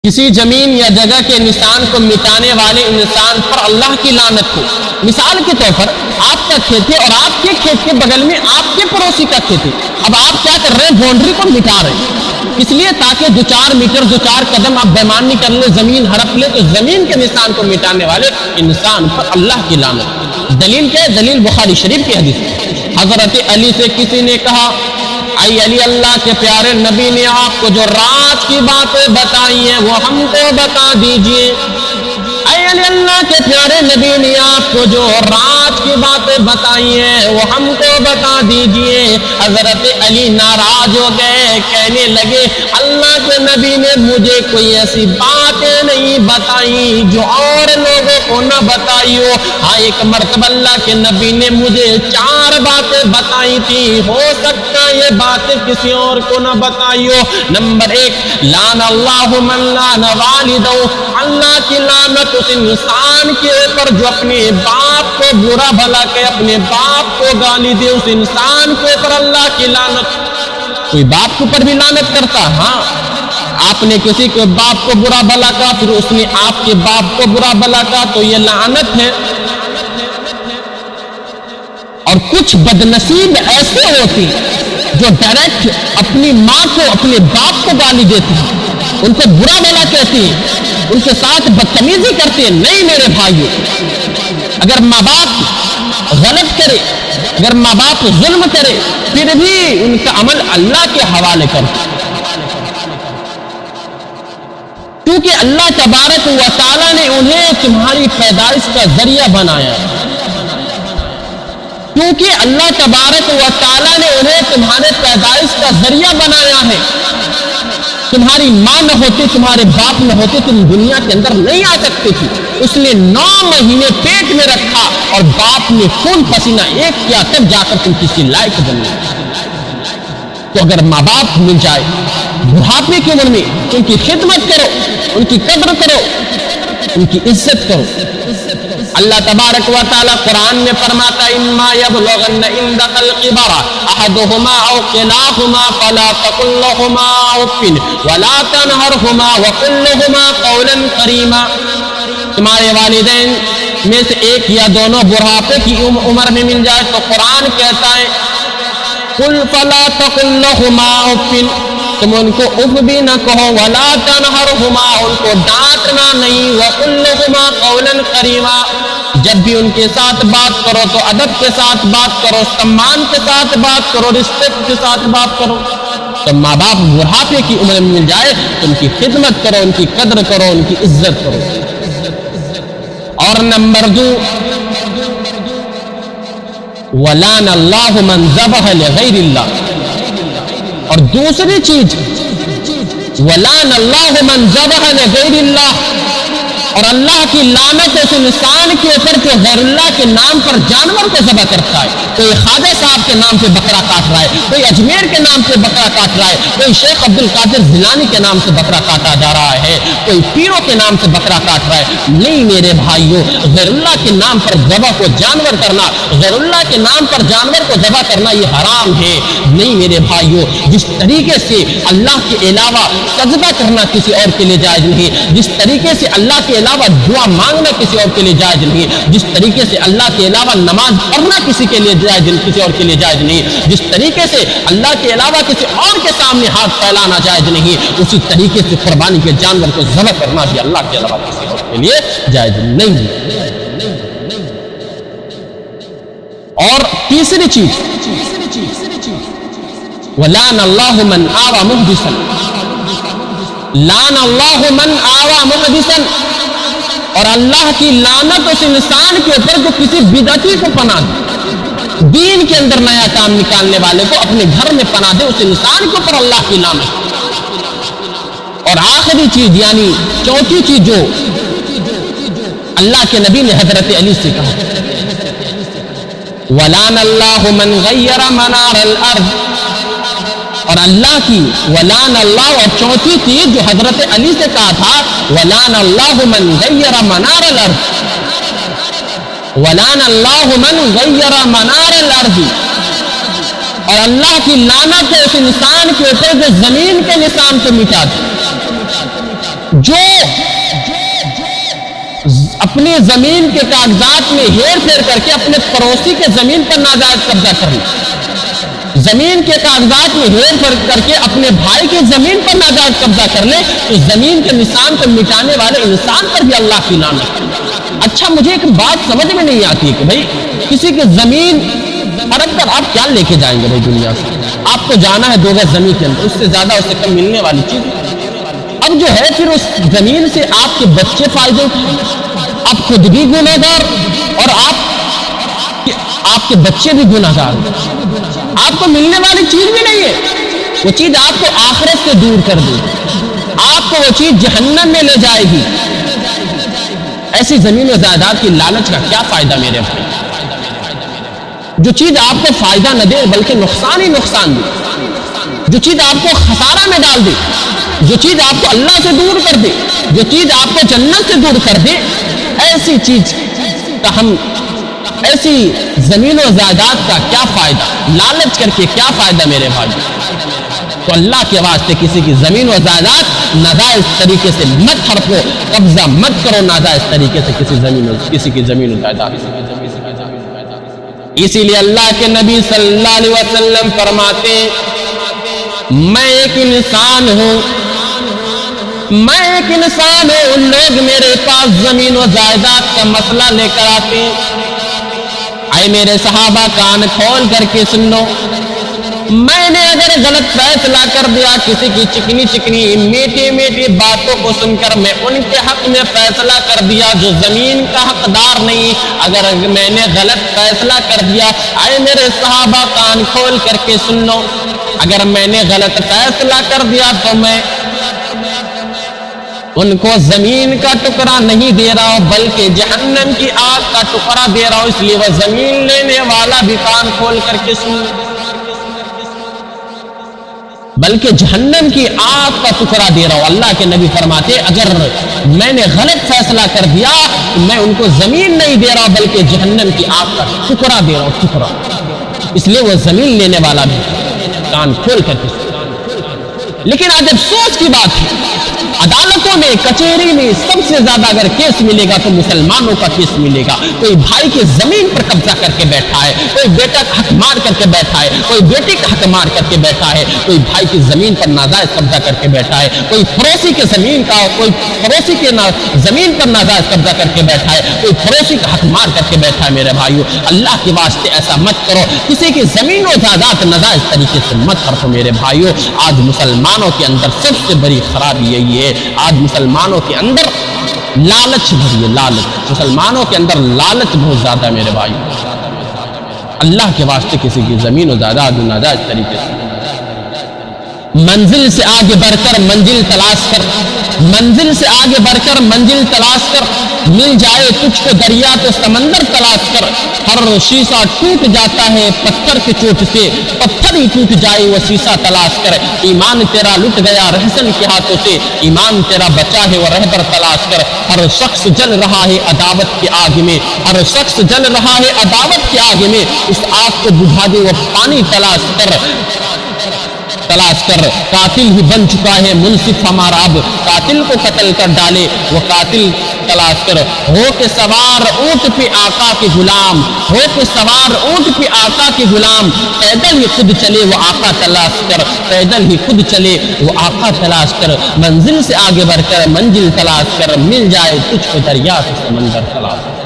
کسی زمین یا جگہ کے نشان کو مٹانے والے انسان پر اللہ کی لعنت ہو۔ مثال کے طور پر آپ کا کھیت ہے اور آپ کے کھیت کے بغل میں آپ کے پڑوسی کا کھیت ہے، اب آپ کیا کر رہے ہیں؟ باؤنڈری کو مٹا رہے ہیں، اس لیے تاکہ 2-4 میٹر 2-4 قدم آپ بےمانی کر لیں، زمین ہڑپ لے، تو زمین کے نشان کو مٹانے والے انسان پر اللہ کی لعنت۔ دلیل کیا ہے؟ دلیل بخاری شریف کی حدیث۔ حضرت علی سے کسی نے کہا، اے علی، اللہ کے پیارے نبی نے آپ کو جو راز کی باتیں بتائی ہیں وہ ہم کو بتا دیجئے۔ اے علی، اللہ کے پیارے نبی نے آپ کو جو راز کی باتیں بتائی ہیں وہ ہم کو بتا دیجئے۔ حضرت علی ناراض ہو گئے، کہنے لگے اللہ کے نبی نے مجھے کوئی ایسی باتیں نہیں بتائی جو اور لوگوں کو نہ بتائی ہو۔ ہاں، ایک مرتبہ اللہ کے نبی نے مجھے 4 باتیں بتائی تھی، ہو سکتا ہے یہ باتیں کسی اور کو نہ بتائی ہو۔ نمبر 1، لعن اللہ من لعن والدہ، اللہ کی لعنت اس انسان کے اوپر جو اپنے باپ کو برا بھلا کہ اپنے باپ کو گالی دے، اس انسان کے اوپر اللہ کی لعنت۔ کوئی باپ کے اوپر بھی لعنت کرتا؟ ہاں، آپ نے کسی کے باپ کو برا بھلا کہا، پھر اس نے آپ کے باپ کو برا بھلا کہا، تو یہ لعنت ہے۔ اور کچھ بدنصیب ایسے ہوتی جو ڈائریکٹ اپنی ماں کو اپنے باپ کو گالی دیتی ہیں، ان کو برا بھلا کہتی ہیں، ان کے ساتھ بدتمیزی کرتی ہیں۔ نہیں میرے بھائیو، اگر ماں باپ غلط کرے، اگر ماں باپ ظلم کرے، پھر بھی ان کا عمل اللہ کے حوالے کرو، کیونکہ اللہ تبارک و تعالیٰ نے انہیں تمہاری پیدائش کا ذریعہ بنایا، کیونکہ اللہ تبارک و تعالیٰ نے انہیں تمہارے پیدائش کا ذریعہ بنایا ہے۔ تمہاری ماں نہ ہوتی، تمہارے باپ نہ ہوتے، تم دنیا کے اندر نہیں آ سکتے تھی۔ اس نے 9 مہینے پیٹ میں رکھا اور باپ نے خون پسینہ ایک کیا، تب جا کر تم کسی لائق بنے۔ تو اگر ماں باپ مل جائے بڑھاپے کی عمر میں، ان کی خدمت کرو، ان کی قدر کرو، ان کی عزت کرو۔ اللہ تبارک و تعالیٰ قرآن میں فرماتا ہے، اما یبلغن عندک الکبر احدہما او کلاہما فلا تقل لہما اف ولا تنہرہما وقل لہما قولا کریما۔ تمہارے والدین میں سے ایک یا دونوں بڑھاپے کی عمر میں مل جائے تو قرآن کہتا ہے قل فلا تقل لہما اف، تم ان کو اف بھی نہ کہو، ولا تنہرہما، ان کو ڈانٹنا نہیں، وقل لہما قولا کریما، جب بھی ان کے ساتھ بات کرو تو ادب کے ساتھ بات کرو، سمان کے ساتھ بات کرو، رسپیکٹ کے ساتھ بات کرو۔ تو ماں باپ بڑھاپے کی عمر میں مل جائے تو ان کی خدمت کرو، ان کی قدر کرو، ان کی عزت کرو۔ اور نمبر 2، وَلَعَنَ اللَّهُ مَنْ ذَبَحَ لِغَيْرِ اللَّهِ، اور دوسری چیز وَلَعَنَ اللَّهُ مَنْ ذَبَحَ لِغَيْرِ اللَّهِ، اور اللہ کی لعنت اس انسان کے اوپر جو غیر اللہ کے نام پر جانور کو ذبح کرتا ہے۔ کوئی خواجہ صاحب کے نام سے بکرا کاٹ رہا ہے، کوئی اجمیر کے نام سے بکرا کاٹ رہا ہے، کوئی شیخ عبد القادر جیلانی کے نام سے بکرا کاٹا جا رہا ہے، کوئی پیروں کے نام سے بکرا کاٹ رہا ہے۔ نہیں میرے بھائیوں، غیر اللہ کے نام پر ذبح کو جانور کرنا، غیر اللہ کے نام پر جانور کو ذبح کرنا یہ حرام ہے۔ نہیں میرے بھائیوں، جس طریقے سے اللہ کے علاوہ سجدہ کرنا کسی اور کے لیے جائز نہیں، جس طریقے سے اللہ کے علاوہ دعا مانگنا کسی اور کے لیے جائز نہیں، جس طریقے سے اللہ کے علاوہ نماز پڑھنا کسی کے لیے جائز، کسی اور کے لیے جائز نہیں، جس طریقے سے اللہ کے علاوہ کسی اور کے سامنے ہاتھ پھیلانا جائز نہیں، اسی طریقے سے قربانی کے جانور کو ذبح کرنا بھی اللہ کے علاوہ کسی اور کے لیے جائز نہیں ہے۔ اور تیسری چیز، وَلَعَنَ اللَّهُ مَنْ آوَى مُحْدِثًا، لعن اللہ من آوى محدثا، اور اللہ کی لعنت اس انسان کے اوپر جو کسی بدعتی کو پناہ دے، دین کے اندر نیا کام نکالنے والے کو اپنے گھر میں پناہ دے، اس انسان کے اوپر اللہ کی لعنت۔ اور آخری چیز یعنی چوتھی چیز جو اللہ کے نبی نے حضرت علی سے کہا، وَلَعَنَ اللَّهُ مَنْ غَيَّرَ مَنَارَ الْأَرْضِ، اور اللہ کی وَلَعَنَ اللَّهُ، اور چوتھی چیز جو حضرت علی سے کہا تھا، وَلَعَنَ اللَّهُ مَنْ غَيَّرَ مَنَارَ الْأَرْضِ، وَلَعَنَ اللَّهُ مَنْ غَيَّرَ مَنَارَ الْأَرْضِ، اور اللہ کی لعنت ہے اس انسان کے اوپر جو زمین کے نشان کو مٹا دے۔ جو اپنی زمین کے کاغذات میں ہیر پھیر کر کے اپنے پڑوسی کے زمین پر ناجائز قبضہ کر لے، زمین کے کاغذات میں ہیر پھیر کر کے اپنے بھائی کی زمین پر ناجائز قبضہ کر لے، تو زمین کے نشان کو مٹانے والے انسان پر بھی اللہ کی لعنت ہے۔ اچھا مجھے ایک بات سمجھ میں نہیں آتی کہ بھائی کسی کی زمین پرکھ کر آپ کیا لے کے جائیں گے بھائی دنیا سے؟ آپ کو جانا ہے 2 گز زمین کے اندر، اس سے زیادہ اس سے کم ملنے والی چیز۔ اب جو ہے پھر اس زمین سے آپ کے بچے فائدے اٹھائیں، آپ خود بھی گنہگار اور آپ کے بچے بھی گنہگار، آپ کو ملنے والی چیز بھی نہیں ہے، وہ چیز آپ کو آخرت سے دور کر دے، آپ کو وہ چیز جہنم میں لے جائے گی۔ ایسی زمین و جائیداد کی لالچ کا کیا فائدہ میرے بھائی؟ جو چیز آپ کو فائدہ نہ دے بلکہ نقصان ہی نقصان دے، جو چیز آپ کو خسارہ میں ڈال دے، جو چیز آپ کو اللہ سے دور کر دے، جو چیز آپ کو جنت سے دور کر دے، ایسی چیز کا ایسی زمین و جائیداد کا کیا فائدہ؟ لالچ کر کے کیا فائدہ میرے بھائی؟ تو اللہ کے واسطے کسی کی زمین و جائیداد ناجائز طریقے سے مت ہڑپو، قبضہ مت کرو ناجائز طریقے سے کسی کی زمین و جائیداد۔ اسی لیے اللہ کے نبی صلی اللہ علیہ وسلم فرماتے ہیں میں ایک انسان ہوں، ان لوگ میرے پاس زمین و جائیداد کا مسئلہ لے کر آتے ہیں، اے میرے صحابہ کان کھول کر کے سن لو، میں نے اگر غلط فیصلہ کر دیا، کسی کی چکنی چکنی میٹھی میٹھی باتوں کو سن کر میں ان کے حق میں فیصلہ کر دیا جو زمین کا حقدار نہیں، اگر میں نے غلط فیصلہ کر دیا، اے میرے صحابہ کان کھول کر کے سن لو، اگر میں نے غلط فیصلہ کر دیا تو میں ان کو زمین کا ٹکڑا نہیں دے رہا ہوں بلکہ جہنم کی آگ کا ٹکڑا دے رہا ہوں، اس لیے وہ زمین لینے والا بھی کان کھول کر کے سن، بلکہ جہنم کی آگ کا ٹکڑا دے رہا ہوں۔ اللہ کے نبی فرماتے اگر میں نے غلط فیصلہ کر دیا تو میں ان کو زمین نہیں دے رہا بلکہ جہنم کی آگ کا ٹکڑا دے رہا ہوں، ٹکڑا، اس لیے وہ زمین لینے والا بھی کان کھول کر کے سن۔ لیکن آج افسوس کی بات ہے عدالتوں میں کچہری میں سب سے زیادہ اگر کیس ملے گا تو مسلمانوں کا کیس ملے گا، کوئی بھائی کی زمین پر قبضہ کر کے بیٹھا ہے، کوئی بیٹا کا حق مار کر کے بیٹھا ہے، کوئی بیٹی کا حق مار کر کے بیٹھا ہے، کوئی بھائی کی زمین پر ناجائز قبضہ کر کے بیٹھا ہے، کوئی پڑوسی کی زمین کا کوئی پڑوسی کے زمین پر ناجائز قبضہ کر کے بیٹھا ہے، کوئی پڑوسی کا حق مار کر کے بیٹھا ہے۔ میرے بھائیو اللہ کے واسطے ایسا مت کرو، کسی کی زمین و جائیداد ناجائز طریقے سے مت ہڑپو میرے بھائیو۔ آج مسلمانوں کے اندر سب سے بڑی خرابی یہی ہے، آج مسلمانوں کے اندر لالچ بھری ہے، لالچ، مسلمانوں کے اندر لالچ بہت زیادہ ہے میرے بھائی۔ اللہ کے واسطے کسی کی زمین و جائیداد ناجائز طریقے سے منزل سے آگے بڑھ کر منزل تلاش کر، منزل سے آگے بڑھ کر منزل تلاش کر، مل جائے تجھ کو دریا تو سمندر تلاش کر، ہر شیشہ ٹوٹ جاتا ہے پتھر کی چوٹ سے، پتھر ہی ٹوٹ جائے وہ شیشہ تلاش کر، ایمان تیرا لٹ گیا رہزن کے ہاتھوں سے، ایمان تیرا بچا ہے وہ رہبر تلاش کر، ہر شخص جل رہا ہے عداوت کی آگ میں، ہر شخص جل رہا ہے عداوت کی آگ میں، اس آگ کو بجھا دے وہ پانی تلاش کر، قاتل ہی بن چکا ہے منصف ہمارا اب، قاتل کو قتل کر ڈالے وہ قاتل تلاش کر، ہو کے سوار اونٹ پہ آقا کے غلام، ہو کے سوار اونٹ پہ آقا کے غلام، پیدل ہی خود چلے وہ آقا تلاش کر، پیدل ہی خود چلے وہ آقا تلاش کر، منزل سے آگے بڑھ کر منزل تلاش کر، مل جائے تجھ کو دریا سے سمندر تلاش کر۔